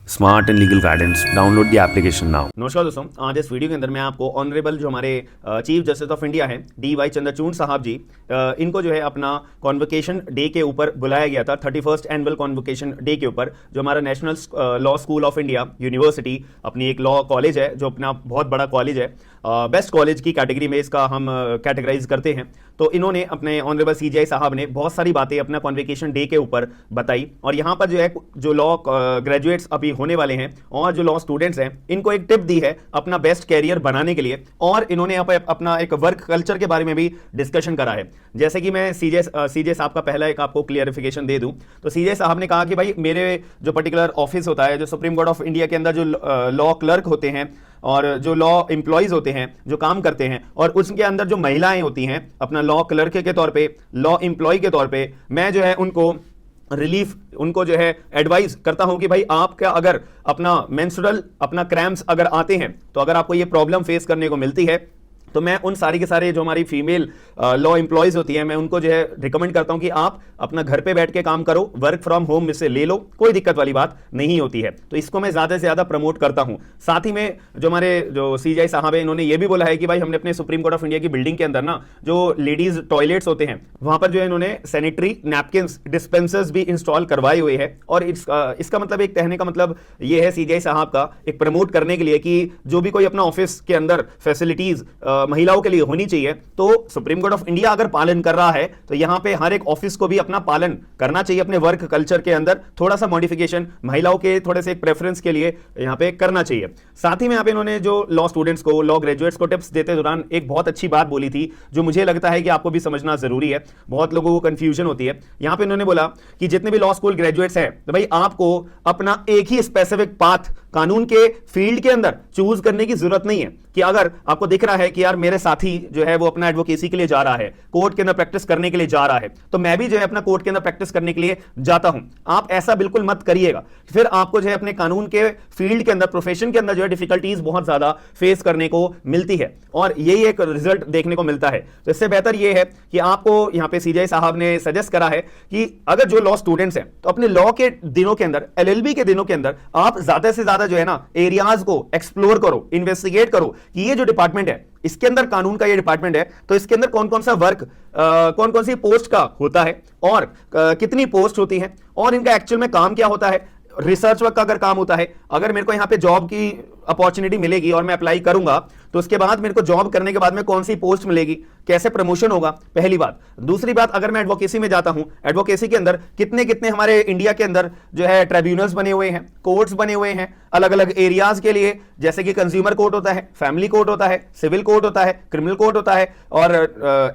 Smart and legal guidance download the application now. नमस्कार दोस्तों, आज इस वीडियो के अंदर मैं आपको ऑनरेबल जो हमारे चीफ जस्टिस ऑफ इंडिया हैं DY चंद्रचूड़ साहब जी, इनको जो है अपना कॉन्वोकेशन डे के ऊपर बुलाया गया था, 31st एनुअल कॉन्वोकेशन डे के ऊपर। जो हमारा national law school of India university अपनी एक लॉ कॉलेज है, जो अपना बहुत बड़ा कॉलेज है, बेस्ट कॉलेज की कैटेगरी में इसका हम कैटेगराइज करते हैं। तो इन्होंने अपने ऑनरेबल CJI साहब ने बहुत सारी बातें अपना कॉन्वोकेशन डे के ऊपर बताई, और यहाँ पर जो है जो लॉ ग्रेजुएट्स अभी होने वाले हैं और जो लॉ स्टूडेंट्स हैं, इनको एक टिप दी है अपना बेस्ट कैरियर बनाने के लिए। और इन्होंने यहाँ पर अपना एक वर्क कल्चर के बारे में भी डिस्कशन करा है। जैसे कि मैं CJ साहब का पहला एक आपको क्लियरिफिकेशन दे दूं, तो CJ साहब ने कहा कि भाई मेरे जो पर्टिकुलर ऑफिस होता है, जो सुप्रीम कोर्ट ऑफ इंडिया के अंदर जो लॉ क्लर्क होते हैं और जो लॉ एम्प्लॉयज होते हैं जो काम करते हैं, और उसके अंदर जो महिलाएं होती हैं अपना लॉ क्लर्क के तौर पे, लॉ एम्प्लॉय के तौर पे, मैं जो है उनको रिलीफ, उनको जो है एडवाइस करता हूं कि भाई आपका अगर अपना मेंस्ट्रुअल अपना क्रैम्प्स अगर आते हैं, तो अगर आपको ये प्रॉब्लम फेस करने को मिलती है, तो मैं उन सारी के सारे जो हमारी फीमेल लॉ एम्प्लॉयज होती हैं, मैं उनको जो है रिकमेंड करता हूं कि आप अपना घर पे बैठ के काम करो, वर्क फ्रॉम होम में से ले लो, कोई दिक्कत वाली बात नहीं होती है। तो इसको मैं ज्यादा से ज्यादा प्रमोट करता हूं। साथ ही में जो हमारे जो CJI साहब है, इन्होंने ये भी बोला है कि भाई हमने अपने सुप्रीम कोर्ट ऑफ इंडिया की बिल्डिंग के अंदर ना जो लेडीज टॉयलेट्स होते हैं, वहां पर जो है इन्होंने सैनिटरी नैपकिन डिस्पेंसर्स भी इंस्टॉल करवाए हुए हैं। और इसका मतलब एक कहने का मतलब ये है CJI साहब का एक प्रमोट करने के लिए कि जो भी कोई अपना ऑफिस के अंदर फैसिलिटीज महिलाओं के लिए होनी चाहिए, तो सुप्रीम कोर्ट ऑफ इंडिया अगर पालन कर रहा है, तो यहां पे हर एक ऑफिस को भी अपना पालन करना चाहिए। अपने वर्क कल्चर के अंदर थोड़ा सा मॉडिफिकेशन महिलाओं के थोड़े से एक प्रेफरेंस के लिए यहां पे करना चाहिए। साथ ही में यहां पे इन्होंने जो लॉ स्टूडेंट्स को, लॉ ग्रेजुएट्स को टिप्स देते दौरान एक बहुत अच्छी बात बोली थी, जो मुझे लगता है कि आपको भी समझना जरूरी है। बहुत लोगों को कंफ्यूजन होती है। यहां पे इन्होंने बोला कि जितने भी लॉ स्कूल ग्रेजुएट्स हैं, तो भाई आपको अपना एक ही स्पेसिफिक पाथ कानून के फील्ड के अंदर चूज करने की जरूरत नहीं है। कि अगर आपको दिख रहा है कि यार मेरे साथी जो है वो अपना एडवोकेसी के लिए जा रहा है, कोर्ट के अंदर प्रैक्टिस करने के लिए जा रहा है, तो मैं भी जो है अपना कोर्ट के अंदर प्रैक्टिस करने के लिए जाता हूं, आप ऐसा बिल्कुल मत करिएगा। फिर आपको जो है अपने कानून के फील्ड के अंदर, प्रोफेशन के अंदर जो है डिफिकल्टीज बहुत ज्यादा फेस करने को मिलती है, और यही एक रिजल्ट देखने को मिलता है। तो इससे बेहतर यह है कि आपको यहां पे CJI साहब ने सजेस्ट करा है कि अगर जो लॉ स्टूडेंट्स हैं, तो अपने लॉ के दिनों के अंदर, LLB के दिनों के अंदर आप ज्यादा से ज्यादा जो है ना एरियाज को एक्सप्लोर करो, इन्वेस्टिगेट करो कि ये जो डिपार्टमेंट है, इसके अंदर कानून का ये डिपार्टमेंट है, तो इसके अंदर कौन कौन सा वर्क, कौन कौन सी पोस्ट का होता है, और कितनी पोस्ट होती है, और इनका एक्चुअल में काम क्या होता है। रिसर्च वर्क का अगर काम होता है, अगर मेरे को यहां पे जॉब की अपॉर्चुनिटी मिलेगी और मैं अप्लाई करूंगा, तो उसके बाद मेरे को जॉब करने के बाद में कौन सी पोस्ट मिलेगी, कैसे प्रमोशन होगा, पहली बात। दूसरी बात, अगर मैं एडवोकेसी में जाता हूं, एडवोकेसी के अंदर कितने कितने हमारे इंडिया के अंदर जो है ट्राइब्यूनल्स बने हुए हैं, कोर्ट्स बने हुए हैं अलग अलग एरियाज के लिए, जैसे कि कंज्यूमर कोर्ट होता है, फैमिली कोर्ट होता है, सिविल कोर्ट होता है, क्रिमिनल कोर्ट होता है, और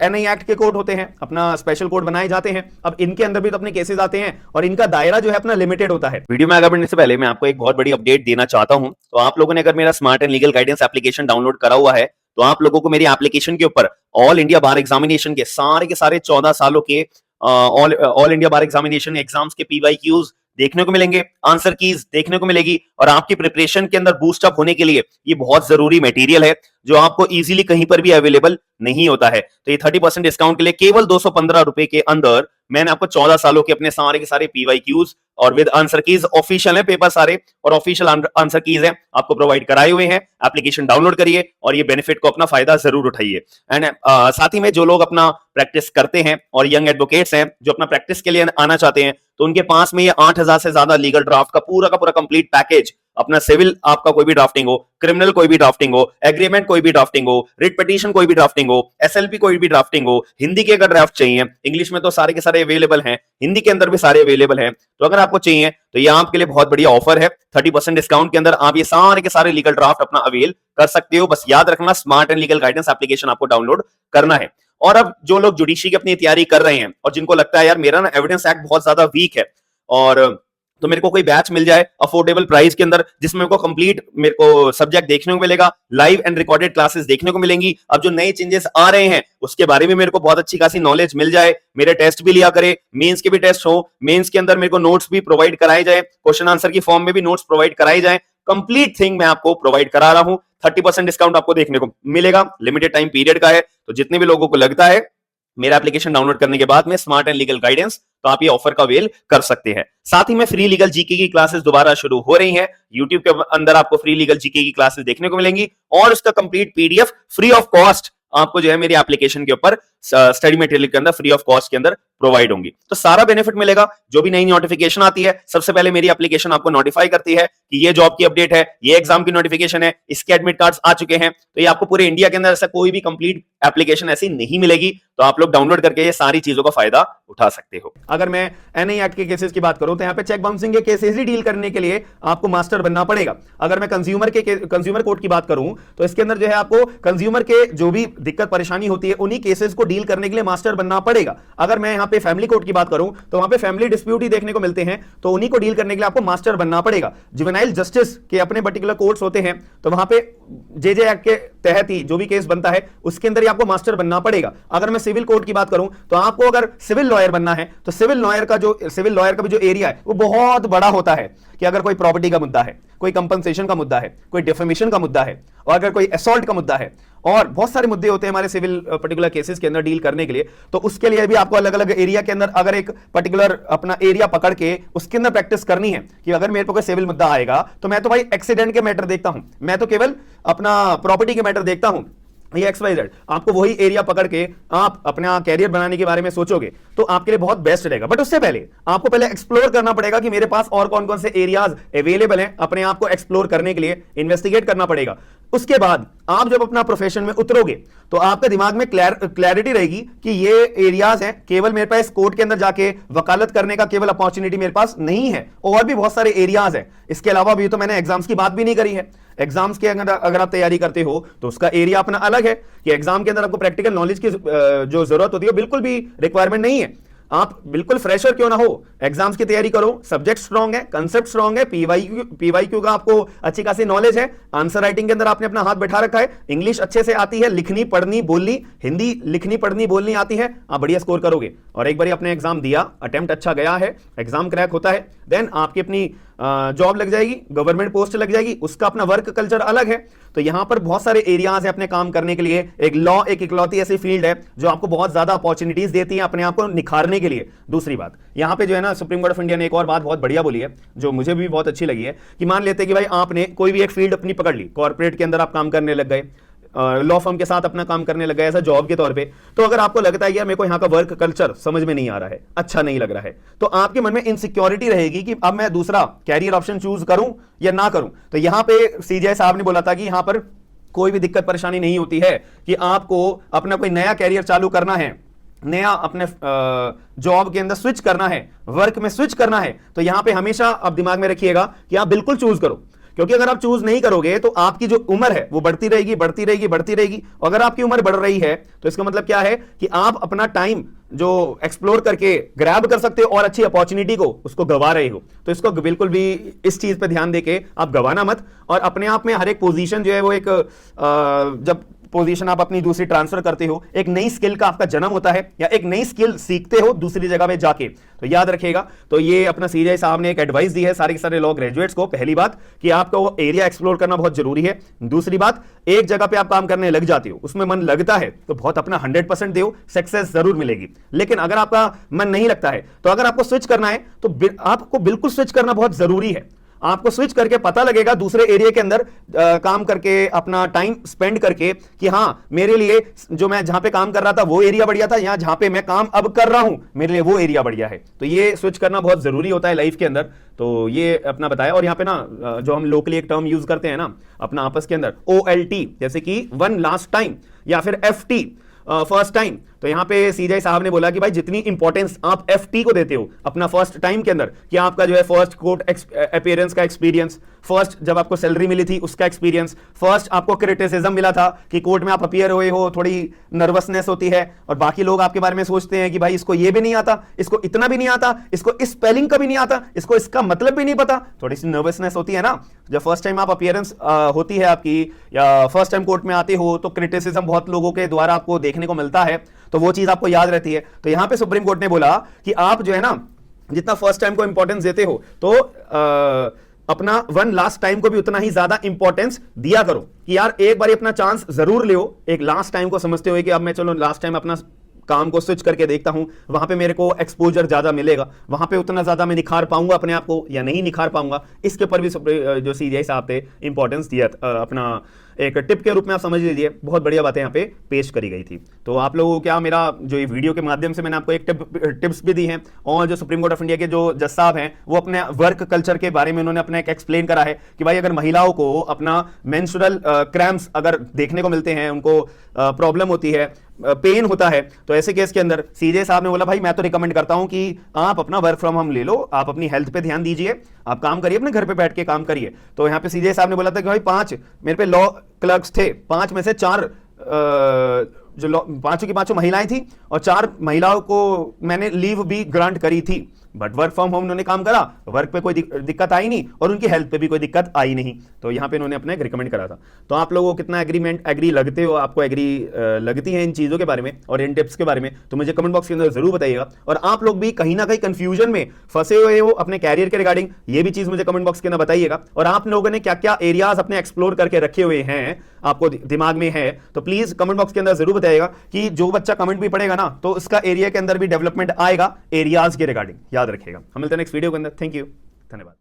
NI एक्ट के कोर्ट होते हैं, अपना स्पेशल कोर्ट बनाए जाते हैं। अब इनके अंदर भी तो अपने केसेस आते हैं, और इनका दायरा जो है अपना लिमिटेड होता है। वीडियो में आगे बढ़ने से पहले मैं आपको एक बहुत बड़ी अपडेट देना चाहता हूं। तो आप लोगों ने अगर मेरा smart and legal guidance application download करा हुआ है, तो आप लोगों को मेरी एप्लीकेशन के ऊपर ऑल इंडिया बार एग्जामिनेशन के सारे 14 सालों के ऑल इंडिया बार एग्जामिनेशन एग्जाम्स के PYQs देखने को मिलेंगे, आंसर कीज देखने को मिलेगी, और आपकी प्रिपरेशन के अंदर बूस्ट अप होने के लिए ये बहुत जरूरी मटेरियल है, जो आपको इजीली कहीं पर भी अवेलेबल नहीं होता है। तो ये 30% डिस्काउंट के लिए केवल 215 रुपए के अंदर मैंने आपको 14 सालों के अपने सारे के सारे PYQs और विद आंसर कीज, ऑफिशियल है पेपर सारे, और ऑफिशियल आंसर कीज है, आपको प्रोवाइड कराए हुए हैं। एप्लीकेशन डाउनलोड करिए और ये बेनिफिट को अपना फायदा जरूर उठाइए। एंड साथ ही में जो लोग अपना प्रैक्टिस करते हैं और यंग एडवोकेट्स हैं जो अपना प्रैक्टिस के लिए आना चाहते हैं, तो उनके पास में ये 8000 से ज्यादा लीगल ड्राफ्ट का पूरा कंप्लीट पैकेज, अपना सिविल आपका कोई भी ड्राफ्टिंग हो, क्रिमिनल कोई भी ड्राफ्टिंग हो, एग्रीमेंट कोई भी ड्राफ्टिंग हो, रिट पिटीशन कोई भी ड्राफ्टिंग हो, SLP कोई भी ड्राफ्टिंग हो, हिंदी के अगर ड्राफ्ट चाहिए, इंग्लिश में तो सारे के सारे अवेलेबल हैं, हिंदी के अंदर भी सारे अवेलेबल हैं। तो अगर आपको चाहिए तो ये आपके लिए बहुत बढ़िया ऑफर है। 30% डिस्काउंट के अंदर आप ये सारे के सारे लीगल ड्राफ्ट अपना अवेल कर सकते हो। बस याद रखना, smart and legal guidance application आपको डाउनलोड करना है। और अब जो लोग जुडिशरी की अपनी तैयारी कर रहे हैं और जिनको लगता है यार मेरा ना एविडेंस एक्ट बहुत ज्यादा वीक है, और तो मेरे को कोई बैच मिल जाए अफोर्डेबल प्राइस के अंदर, जिसमें मेरे को कंप्लीट मेरे को सब्जेक्ट देखने को मिलेगा, लाइव एंड रिकॉर्डेड क्लासेस देखने को मिलेंगी, अब जो नए चेंजेस आ रहे हैं उसके बारे में मेरे को बहुत अच्छी खासी नॉलेज मिल जाए, मेरे टेस्ट भी लिया करे, मेंस के भी टेस्ट हो, मेंस के अंदर मेरे को नोट्स भी प्रोवाइड कराए जाए, क्वेश्चन आंसर की फॉर्म में भी नोट्स प्रोवाइड कराए जाए, कंप्लीट थिंग मैं आपको प्रोवाइड करा रहा हूं। 30% डिस्काउंट आपको देखने को मिलेगा, लिमिटेड टाइम पीरियड का है। तो जितने भी लोगों को लगता है मेरा एप्लीकेशन डाउनलोड करने के बाद में स्मार्ट एंड लीगल गाइडेंस, तो आप ये ऑफर का अवेल कर सकते हैं। साथ ही में फ्री लीगल जीके की क्लासेस दोबारा शुरू हो रही हैं। यूट्यूब के अंदर आपको फ्री लीगल जीके की क्लासेस देखने को मिलेंगी और उसका complete PDF free of cost आपको जो है मेरी एप्लीकेशन के ऊपर स्टडी मटेरियल के अंदर फ्री ऑफ कॉस्ट के अंदर प्रोवाइड होंगी। तो सारा बेनिफिट मिलेगा। जो भी नई नोटिफिकेशन आती है सबसे पहले मेरी एप्लीकेशन आपको नोटिफाई करती है कि ये जॉब की अपडेट है, ये एग्जाम की नोटिफिकेशन है, इसके एडमिट कार्ड्स आ चुके हैं। तो ये आपको पूरे इंडिया के अंदर ऐसा कोई भी कंप्लीट एप्लीकेशन ऐसी नहीं मिलेगी। तो आप लोग डाउनलोड करके ये सारी चीजों का फायदा उठा सकते हो। अगर मैं एनआई एक्ट के केसेस की बात करूं तो यहाँ पे चेक बाउंसिंग के केसेस ही डील करने के लिए आपको मास्टर बनना पड़ेगा। अगर मैं कंज्यूमर कोर्ट की बात करूं तो इसके अंदर जो है आपको कंज्यूमर के जो भी दिक्कत परेशानी होती है उन्हीं केसेस को डील करने के लिए मास्टर बनना पड़ेगा। अगर मैं यहाँ पे फैमिली कोर्ट की बात करूं तो वहां पे फैमिली डिस्प्यूट ही देखने को मिलते हैं, तो उन्हीं को डील करने के लिए आपको मास्टर बनना पड़ेगा। जुवेनाइल जस्टिस के अपने पर्टिकुलर कोर्ट्स होते हैं, तो वहां पे जेजे एक्ट के तहत ही जो भी केस बनता है उसके अंदर ही आपको मास्टर बनना पड़ेगा। अगर मैं सिविल कोर्ट की बात करूं तो आपको अगर सिविल लॉयर बनना है तो सिविल लॉयर का भी जो एरिया है वो बहुत बड़ा होता है कि अगर कोई प्रॉपर्टी का मुद्दा है, कोई कंपनसेशन का मुद्दा है, कोई डिफेमेशन का मुद्दा है और अगर कोई असॉल्ट का मुद्दा है और बहुत सारे मुद्दे होते हैं हमारे सिविल पर्टिकुलर केसेस के अंदर डील करने के लिए, तो उसके लिए भी आपको अलग अलग एरिया के अंदर अगर एक पर्टिकुलर अपना एरिया पकड़ के उसके अंदर प्रैक्टिस करनी है कि अगर मेरे को कोई सिविल मुद्दा आएगा तो मैं तो भाई एक्सीडेंट के मैटर देखता हूं, मैं तो केवल अपना प्रॉपर्टी के मैटर देखता हूं, ये XYZ, आपको वही एरिया पकड़ के आप अपना कैरियर बनाने के बारे में सोचोगे तो आपके लिए बहुत बेस्ट रहेगा। बट उससे पहले आपको पहले एक्सप्लोर करना पड़ेगा कि मेरे पास और कौन कौन से एरियाज अवेलेबल हैं। अपने आप को एक्सप्लोर करने के लिए इन्वेस्टिगेट करना पड़ेगा। उसके बाद आप जब अपना प्रोफेशन में उतरोगे तो आपके दिमाग में क्लैरिटी रहेगी कि ये एरियाज हैं, केवल मेरे पास कोर्ट के अंदर जाके वकालत करने का केवल अपॉर्चुनिटी मेरे पास नहीं है, और भी बहुत सारे एरियाज हैं। इसके अलावा भी तो मैंने एग्जाम्स की बात भी नहीं करी है। एग्जाम्स के अगर आप तैयारी करते हो तो उसका एरिया अपना अलग है कि एग्जाम के अंदर आपको प्रैक्टिकल नॉलेज की जो जरूरत होती है बिल्कुल भी रिक्वायरमेंट नहीं है। आप बिल्कुल फ्रेशर क्यों ना हो, एग्जाम्स की तैयारी करो, सब्जेक्ट स्ट्रांग है, कंसेप्ट स्ट्रांग है, पीवाईक्यू का आपको अच्छी खासी नॉलेज है, आंसर राइटिंग के अंदर आपने अपना हाथ बैठा रखा है, इंग्लिश अच्छे से आती है, लिखनी पढ़नी बोलनी, हिंदी लिखनी पढ़नी बोलनी आती है, आप बढ़िया स्कोर करोगे और एक बार अपने एग्जाम दिया, अटेम्प्ट अच्छा गया है, एग्जाम क्रैक होता है, देन आपकी अपनी जॉब लग जाएगी, गवर्नमेंट पोस्ट लग जाएगी, उसका अपना वर्क कल्चर अलग है। तो यहां पर बहुत सारे एरियाज है अपने काम करने के लिए। एक लॉ एक इकलौती ऐसी फील्ड है जो आपको बहुत ज्यादा अपॉर्चुनिटीज देती है अपने आप को निखारने के लिए। दूसरी बात यहां पे जो है ना, सुप्रीम कोर्ट ऑफ इंडिया ने एक और बात बहुत बढ़िया बोली है जो मुझे भी बहुत अच्छी लगी है कि मान लेते कि भाई आपने कोई भी एक फील्ड अपनी पकड़ ली, कॉर्पोरेट के अंदर आप काम करने लग गए, लॉ फर्म के साथ अपना काम करने लग गए ऐसा जॉब के तौर पे, तो अगर आपको लगता है यार मेरे को यहाँ का वर्क कल्चर समझ में नहीं आ रहा है, अच्छा नहीं लग रहा है, तो आपके मन में इनसिक्योरिटी रहेगी कि अब मैं दूसरा कैरियर ऑप्शन चूज करूं या ना करूं। तो यहां पे सीजीआई साहब ने बोला था कि यहां पर कोई भी दिक्कत परेशानी नहीं होती है कि आपको अपना कोई नया कैरियर चालू करना है, नया अपने जॉब के अंदर स्विच करना है, वर्क में स्विच करना है, तो यहां पे हमेशा आप दिमाग में रखिएगा कि आप बिल्कुल चूज करो, क्योंकि अगर आप चूज नहीं करोगे तो आपकी जो उम्र है वो बढ़ती रहेगी बढ़ती रहेगी बढ़ती रहेगी। और अगर आपकी उम्र बढ़ रही है तो इसका मतलब क्या है कि आप अपना टाइम जो एक्सप्लोर करके ग्रैब कर सकते हो और अच्छी अपॉर्चुनिटी को उसको गवा रहे हो। तो इसको बिल्कुल भी इस चीज पे ध्यान देके आप गवाना मत, और अपने आप में हर एक पोजीशन जो है वो एक जब पोजीशन आप अपनी दूसरी ट्रांसफर करते हो, एक नई स्किल का आपका जन्म होता है या एक नई स्किल सीखते हो दूसरी जगह पे जाके, तो याद रखिएगा। तो ये अपना सीजीआई साहब ने एक एडवाइस दी है सारे के सारे लॉ ग्रेजुएट्स को। पहली बात कि आपका वो एरिया एक्सप्लोर करना बहुत जरूरी है। दूसरी बात, एक जगह पे आप काम करने लग जाते हो, उसमें मन लगता है तो बहुत अपना 100% दो, सक्सेस जरूर मिलेगी। लेकिन अगर आपका मन नहीं लगता है तो अगर आपको स्विच करना है तो आपको बिल्कुल स्विच करना बहुत जरूरी है। आपको स्विच करके पता लगेगा दूसरे एरिया के अंदर काम करके अपना टाइम स्पेंड करके कि हाँ मेरे लिए जो मैं जहां पे काम कर रहा था वो एरिया बढ़िया था, यहां जहां पे मैं काम अब कर रहा हूं मेरे लिए वो एरिया बढ़िया है। तो ये स्विच करना बहुत जरूरी होता है लाइफ के अंदर। तो ये अपना बताया। और यहाँ पे ना जो हम लोकली एक टर्म यूज करते हैं ना अपना आपस के अंदर, OLT, जैसे कि वन लास्ट टाइम या फिर FT फर्स्ट टाइम, तो यहां पे सीजीआई साहब ने बोला कि भाई जितनी इंपॉर्टेंस आप FT को देते हो अपना फर्स्ट टाइम के अंदर, कि आपका जो है फर्स्ट कोर्ट अपीयरेंस का एक्सपीरियंस, फर्स्ट जब आपको सैलरी मिली थी उसका एक्सपीरियंस, फर्स्ट आपको क्रिटिसिज्म मिला था कि कोर्ट में आप अपीयर हुए हो, थोड़ी नर्वसनेस होती है और बाकी लोग आपके बारे में सोचते हैं कि भाई इसको ये भी नहीं आता, इसको इतना भी नहीं आता, इसको इस स्पेलिंग का भी नहीं आता, इसको इसका मतलब भी नहीं पता, थोड़ी सी नर्वसनेस होती है ना जब फर्स्ट टाइम आप अपीयरेंस होती है आपकी, या फर्स्ट टाइम कोर्ट में आते हो, तो क्रिटिसिज्म बहुत लोगों के द्वारा आपको देखने को मिलता है, तो वो चीज आपको याद रहती है। तो यहां पे सुप्रीम कोर्ट ने बोला कि आप जो है ना जितना फर्स्ट टाइम को इंपॉर्टेंस देते हो तो अपना वन लास्ट टाइम को भी उतना ही ज्यादा इंपॉर्टेंस दिया करो कि यार एक बार अपना चांस जरूर ले, एक लास्ट टाइम को समझते हुए कि अब मैं चलो लास्ट टाइम अपना काम को स्विच करके देखता हूं, वहां पे मेरे को एक्सपोजर ज्यादा मिलेगा, वहां पे उतना ज्यादा मैं निखार पाऊंगा अपने आप को या नहीं निखार पाऊंगा, इसके ऊपर भी जो सीजीआई साहब थे इंपॉर्टेंस दिया, अपना एक टिप के रूप में आप समझ लीजिए। बहुत बढ़िया बातें यहाँ पे पेश करी गई थी। तो आप लोगों को क्या, मेरा जो ये वीडियो के माध्यम से मैंने आपको एक टिप्स भी दी हैं, और जो सुप्रीम कोर्ट ऑफ इंडिया के जो जज साहब हैं वो अपने वर्क कल्चर के बारे में उन्होंने अपना एक एक्सप्लेन करा है कि भाई अगर महिलाओं को अपना मेंस्ट्रुअल क्रैम्प्स अगर देखने को मिलते हैं, उनको प्रॉब्लम होती है, पेन होता है, तो ऐसे केस के अंदर सीजे साहब ने बोला भाई मैं तो रिकमेंड करता हूं कि आप अपना वर्क फ्रॉम होम ले लो, आप अपनी हेल्थ पे ध्यान दीजिए, आप काम करिए, अपने घर पे बैठ के काम करिए। तो यहां पे सीजे साहब ने बोला था कि भाई 5 मेरे पे लॉ क्लर्क्स थे, 5 में से 4 जो पांचों की पांचों महिलाएं थी और 4 महिलाओं को मैंने लीव भी ग्रांट करी थी, बट वर्क फ्रॉम होम उन्होंने काम करा, वर्क पे कोई दिक्कत आई नहीं और उनकी हेल्थ पे भी कोई दिक्कत आई नहीं। तो यहाँ पे इन्होंने अपना एक रिकमेंड करा था। तो आप लोगों को कितना एग्री लगते हो, आपको एग्री लगती है इन चीज़ों के बारे में और इन टिप्स के बारे में, तो मुझे कमेंट बॉक्स के अंदर जरूर बताइएगा। और आप लोग भी कहीं ना कहीं कंफ्यूजन में फंसे हुए हो अपने कैरियर के रिगार्डिंग, ये भी चीज़ मुझे कमेंट बॉक्स के अंदर बताइएगा। और आप लोगों ने क्या क्या एरियाज अपने एक्सप्लोर करके रखे हुए हैं, आपको दिमाग में है, तो प्लीज कमेंट बॉक्स के अंदर जरूर बताइएगा कि जो बच्चा कमेंट भी पढ़ेगा ना, तो उसका एरिया के अंदर भी डेवलपमेंट आएगा एरियाज के रिगार्डिंग, याद रखिएगा। हम मिलते हैं नेक्स्ट वीडियो के अंदर। थैंक यू, धन्यवाद।